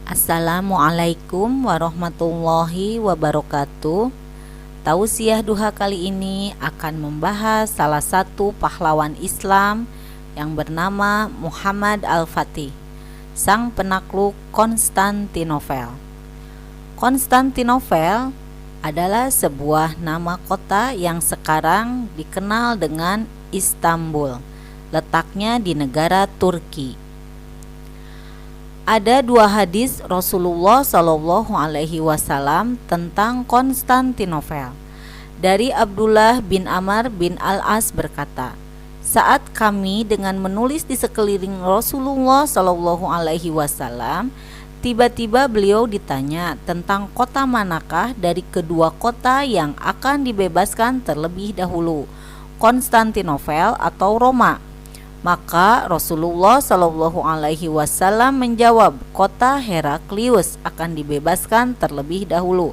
Assalamualaikum warahmatullahi wabarakatuh. Tausiah duha kali ini akan membahas salah satu pahlawan Islam yang bernama Muhammad Al-Fatih, sang penakluk Konstantinopel. Konstantinopel adalah sebuah nama kota yang sekarang dikenal dengan Istanbul, letaknya di negara Turki. Ada dua hadis Rasulullah Shallallahu Alaihi Wasallam tentang Konstantinopel. Dari Abdullah bin Amr bin Al-As berkata, saat kami dengan menulis di sekeliling Rasulullah Shallallahu Alaihi Wasallam, tiba-tiba beliau ditanya tentang kota manakah dari kedua kota yang akan dibebaskan terlebih dahulu, Konstantinopel atau Roma. Maka Rasulullah Shallallahu Alaihi Wasallam menjawab, kota Heraklius akan dibebaskan terlebih dahulu.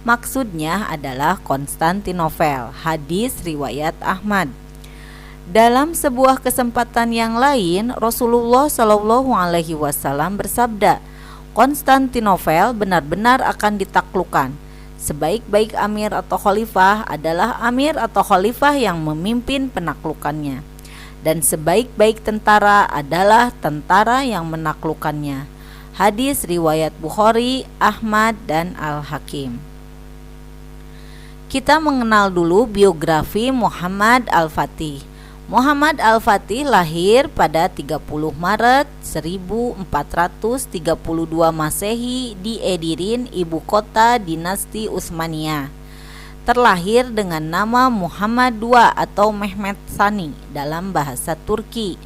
Maksudnya adalah Konstantinopel. Hadis riwayat Ahmad. Dalam sebuah kesempatan yang lain, Rasulullah Shallallahu Alaihi Wasallam bersabda, Konstantinopel benar-benar akan ditaklukkan. Sebaik-baik amir atau khalifah adalah amir atau khalifah yang memimpin penaklukannya. Dan sebaik-baik tentara adalah tentara yang menaklukkannya. Hadis riwayat Bukhari, Ahmad, dan Al-Hakim. Kita mengenal dulu biografi Muhammad Al-Fatih. Muhammad Al-Fatih lahir pada 30 Maret 1432 Masehi di Edirne, ibu kota dinasti Utsmaniyah. Terlahir dengan nama Muhammad II atau Mehmet Sani dalam bahasa Turki.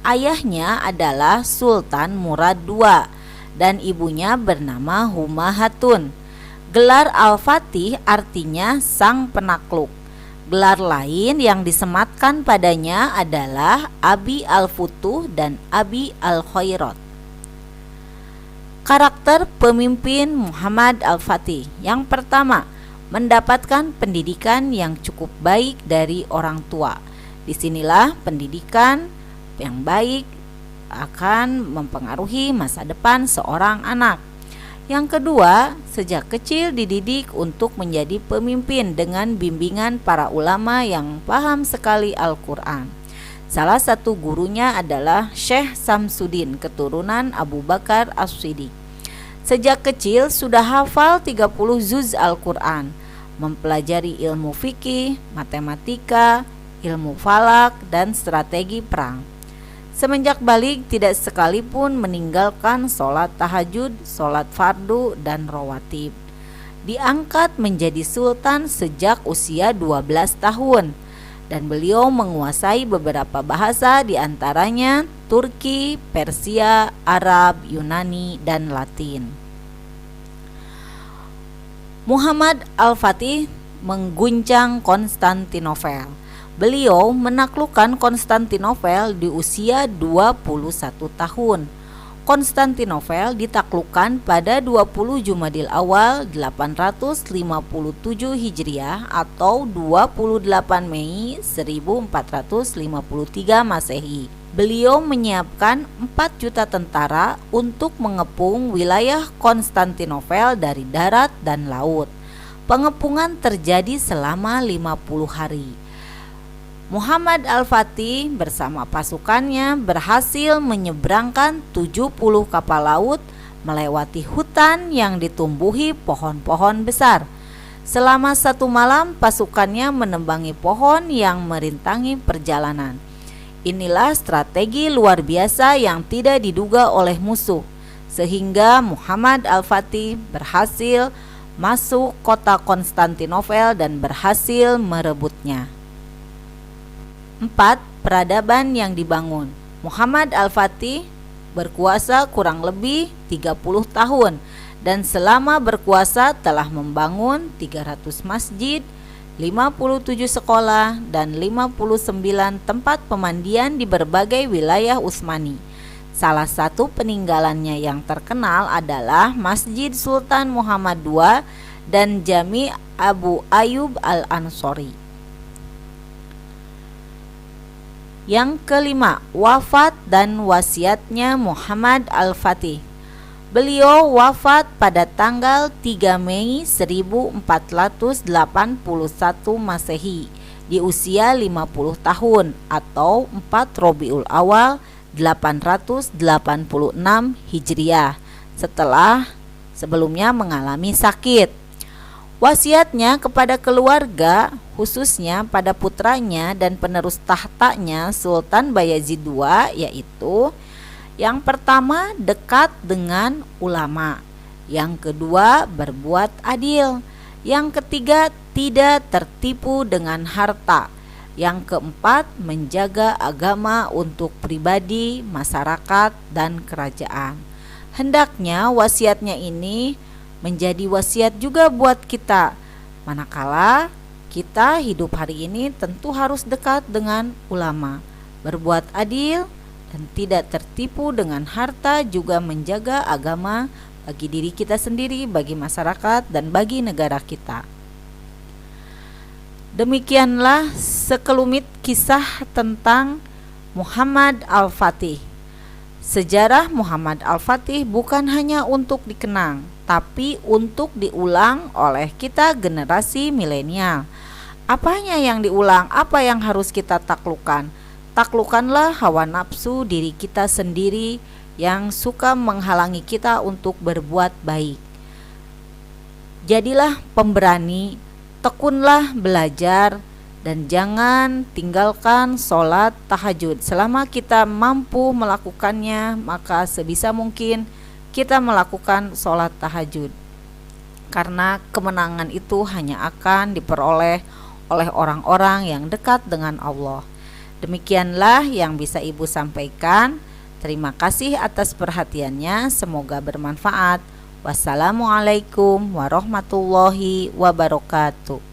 Ayahnya adalah Sultan Murad II dan ibunya bernama Huma Hatun. Gelar Al-Fatih artinya sang penakluk. Gelar lain yang disematkan padanya adalah Abi Al-Futuh dan Abi Al-Khairat. Karakter pemimpin Muhammad Al-Fatih. Yang pertama, mendapatkan pendidikan yang cukup baik dari orang tua. Disinilah pendidikan yang baik akan mempengaruhi masa depan seorang anak. Yang kedua, sejak kecil dididik untuk menjadi pemimpin dengan bimbingan para ulama yang paham sekali Al-Quran. Salah satu gurunya adalah Syekh Samsuddin, keturunan Abu Bakar As-Siddiq. Sejak kecil sudah hafal 30 juz Al-Quran, mempelajari ilmu fikih, matematika, ilmu falak, dan strategi perang. Semenjak balik tidak sekalipun meninggalkan sholat tahajud, sholat fardu, dan rawatib. Diangkat menjadi sultan sejak usia 12 tahun dan beliau menguasai beberapa bahasa diantaranya Turki, Persia, Arab, Yunani, dan Latin. Muhammad Al-Fatih mengguncang Konstantinopel. Beliau menaklukkan Konstantinopel di usia 21 tahun. Konstantinopel ditaklukkan pada 20 Jumadil Awal 857 Hijriah atau 28 Mei 1453 Masehi. Beliau menyiapkan 4 juta tentara untuk mengepung wilayah Konstantinopel dari darat dan laut. Pengepungan terjadi selama 50 hari. Muhammad Al-Fatih bersama pasukannya berhasil menyeberangkan 70 kapal laut melewati hutan yang ditumbuhi pohon-pohon besar. Selama 1 malam pasukannya menembangi pohon yang merintangi perjalanan. Inilah strategi luar biasa yang tidak diduga oleh musuh, sehingga Muhammad Al-Fatih berhasil masuk kota Konstantinopel dan berhasil merebutnya. 4. Peradaban yang dibangun. Muhammad Al-Fatih berkuasa kurang lebih 30 tahun dan selama berkuasa telah membangun 300 masjid, 57 sekolah, dan 59 tempat pemandian di berbagai wilayah Utsmani. Salah satu peninggalannya yang terkenal adalah Masjid Sultan Muhammad II dan Jami Abu Ayyub Al-Ansori. Yang kelima, wafat dan wasiatnya Muhammad Al-Fatih. Beliau wafat pada tanggal 3 Mei 1481 Masehi di usia 50 tahun atau 4 Rabiul Awal 886 Hijriah, setelah sebelumnya mengalami sakit. Wasiatnya kepada keluarga, khususnya pada putranya dan penerus tahtanya Sultan Bayazid II, yaitu yang pertama, dekat dengan ulama. Yang kedua, berbuat adil. Yang ketiga, tidak tertipu dengan harta. Yang keempat, menjaga agama untuk pribadi, masyarakat, dan kerajaan. Hendaknya wasiatnya ini menjadi wasiat juga buat kita. Manakala kita hidup hari ini tentu harus dekat dengan ulama, berbuat adil, dan tidak tertipu dengan harta, juga menjaga agama bagi diri kita sendiri, bagi masyarakat, dan bagi negara kita. Demikianlah sekelumit kisah tentang Muhammad Al-Fatih. Sejarah Muhammad Al-Fatih bukan hanya untuk dikenang, tapi untuk diulang oleh kita generasi milenial. Apanya yang diulang? Apa yang harus kita taklukkan? Taklukkanlah hawa nafsu diri kita sendiri yang suka menghalangi kita untuk berbuat baik. Jadilah pemberani, tekunlah belajar, dan jangan tinggalkan sholat tahajud. Selama kita mampu melakukannya, maka sebisa mungkin kita melakukan sholat tahajud. Karena kemenangan itu hanya akan diperoleh oleh orang-orang yang dekat dengan Allah. Demikianlah yang bisa Ibu sampaikan. Terima kasih atas perhatiannya. Semoga bermanfaat. Wassalamualaikum warahmatullahi wabarakatuh.